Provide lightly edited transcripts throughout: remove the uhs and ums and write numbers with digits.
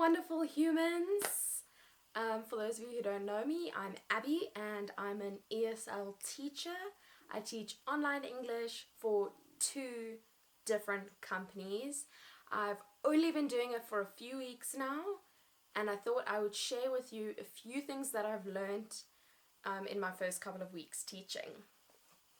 wonderful humans. For those of you who don't know me, I'm Abby and I'm an ESL teacher. I teach online English for 2 different companies. I've only been doing it for a few weeks now, and I thought I would share with you a few things that I've learned in my first couple of weeks teaching.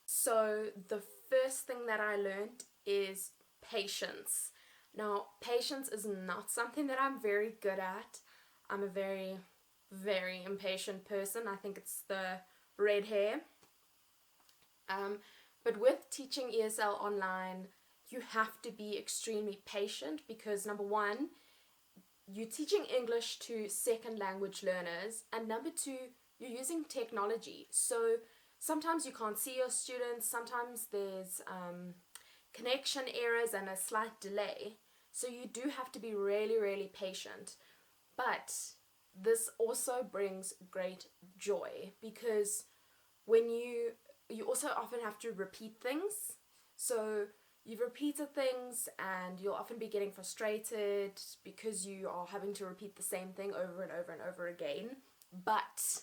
So the first thing that I learned is patience. Now, patience is not something that I'm very good at. I'm a very, very impatient person. I think it's the red hair. But with teaching ESL online, you have to be extremely patient because number one, you're teaching English to second language learners, and number two, you're using technology. So sometimes you can't see your students, sometimes there's connection errors and a slight delay. So you do have to be really, really patient. But this also brings great joy because when you also often have to repeat things. So you've repeated things and you'll often be getting frustrated because you are having to repeat the same thing over and over and over again. But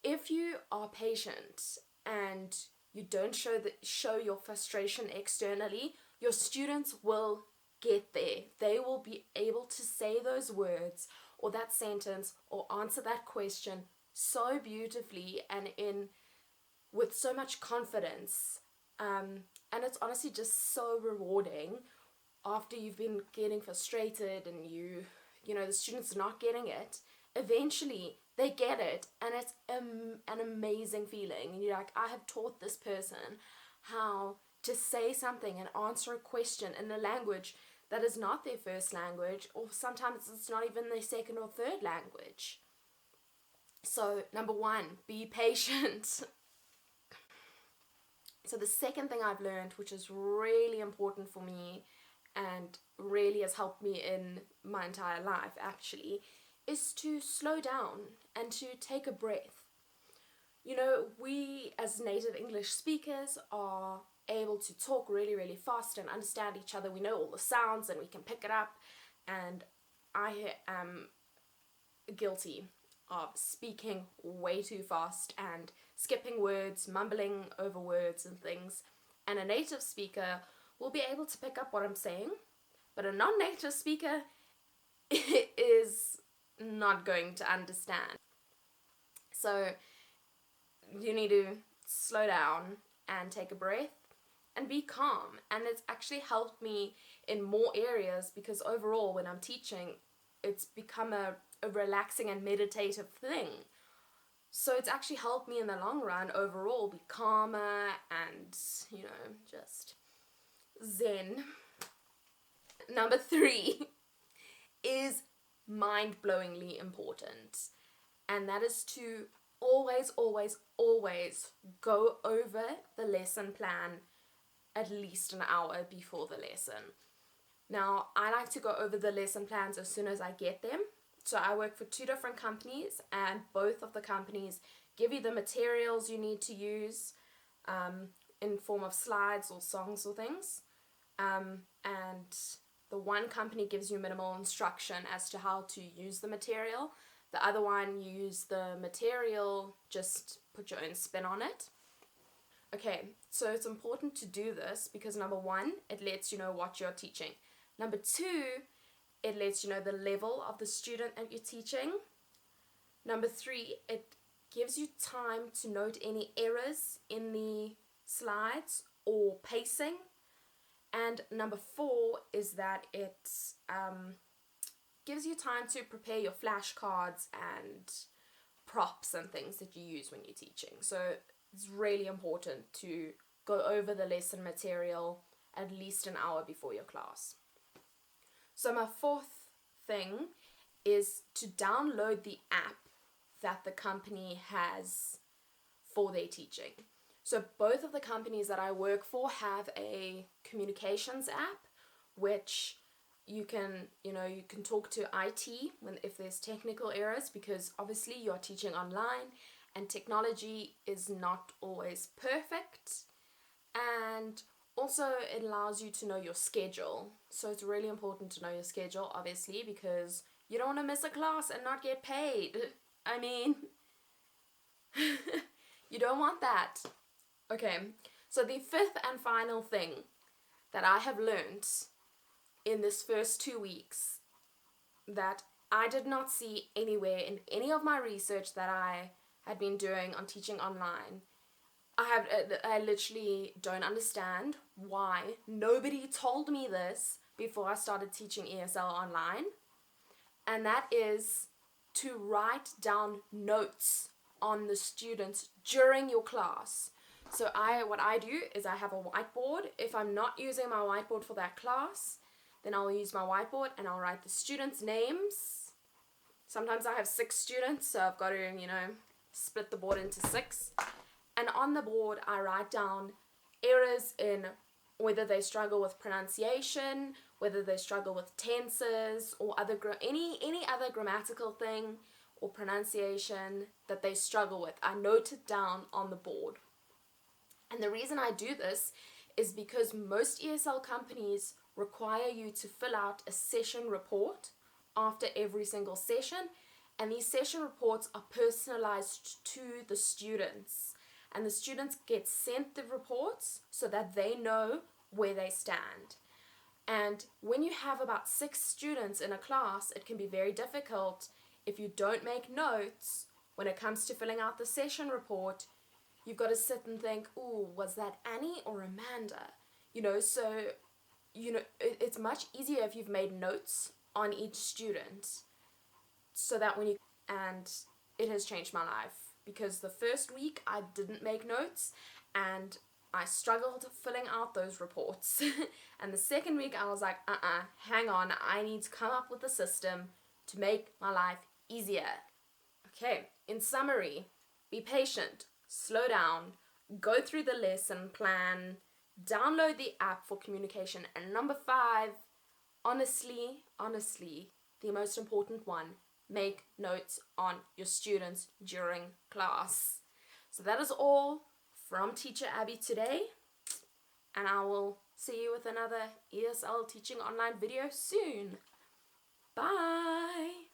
if you are patient and you don't show your frustration externally, your students will get there. They will be able to say those words or that sentence or answer that question so beautifully and with so much confidence. And it's honestly just so rewarding after you've been getting frustrated and the students are not getting it. Eventually they get it, and it's an amazing feeling. And you're like, I have taught this person how to say something and answer a question in a language that is not their first language, or sometimes it's not even their second or third language. So number one, be patient. So the second thing I've learned, which is really important for me and really has helped me in my entire life actually, is to slow down and to take a breath. We as native English speakers are able to talk really, really fast and understand each other. We know all the sounds and we can pick it up, and I am guilty of speaking way too fast and skipping words, mumbling over words and things. And a native speaker will be able to pick up what I'm saying, but a non-native speaker is not going to understand. So you need to slow down and take a breath and be calm. And it's actually helped me in more areas because overall when I'm teaching, it's become a relaxing and meditative thing. So it's actually helped me in the long run overall be calmer and, just zen. Number 3 is mind-blowingly important, and that is to always, always, always go over the lesson plan at least an hour before the lesson. Now, I like to go over the lesson plans as soon as I get them. So I work for 2 different companies, and both of the companies give you the materials you need to use in form of slides or songs or things. And the one company gives you minimal instruction as to how to use the material. The other one, you use the material, just put your own spin on it. Okay, so it's important to do this because number 1, it lets you know what you're teaching. Number 2, it lets you know the level of the student that you're teaching. Number 3, it gives you time to note any errors in the slides or pacing. And number 4 is that it gives you time to prepare your flashcards and props and things that you use when you're teaching. So it's really important to go over the lesson material at least an hour before your class. So my 4th thing is to download the app that the company has for their teaching. So both of the companies that I work for have a communications app, which you can talk to IT if there's technical errors, because obviously you're teaching online and technology is not always perfect. And Also, it allows you to know your schedule. So it's really important to know your schedule, obviously, because you don't want to miss a class and not get paid. I mean, you don't want that. Okay, so the fifth and final thing that I have learned in this first 2 weeks that I did not see anywhere in any of my research that I had been doing on teaching online. I literally don't understand why nobody told me this before I started teaching ESL online, and that is to write down notes on the students during your class. So what I do is I have a whiteboard. If I'm not using my whiteboard for that class, then I'll use my whiteboard and I'll write the students' names. Sometimes I have 6 students, so I've got to, split the board into 6. And on the board, I write down errors in whether they struggle with pronunciation, whether they struggle with tenses, or any other grammatical thing or pronunciation that they struggle with. I note it down on the board. And the reason I do this is because most ESL companies require you to fill out a session report after every single session, and these session reports are personalized to the students. And the students get sent the reports so that they know where they stand. And when you have about 6 students in a class, it can be very difficult if you don't make notes when it comes to filling out the session report. You've got to sit and think, ooh, was that Annie or Amanda? It's much easier if you've made notes on each student so that and it has changed my life. Because the first week I didn't make notes and I struggled filling out those reports. And the second week I was like, hang on, I need to come up with a system to make my life easier. Okay, in summary, be patient, slow down, go through the lesson plan, download the app for communication, and number 5, honestly, the most important one, make notes on your students during class. So that is all from Teacher Abby today, and I will see you with another ESL Teaching Online video soon. Bye!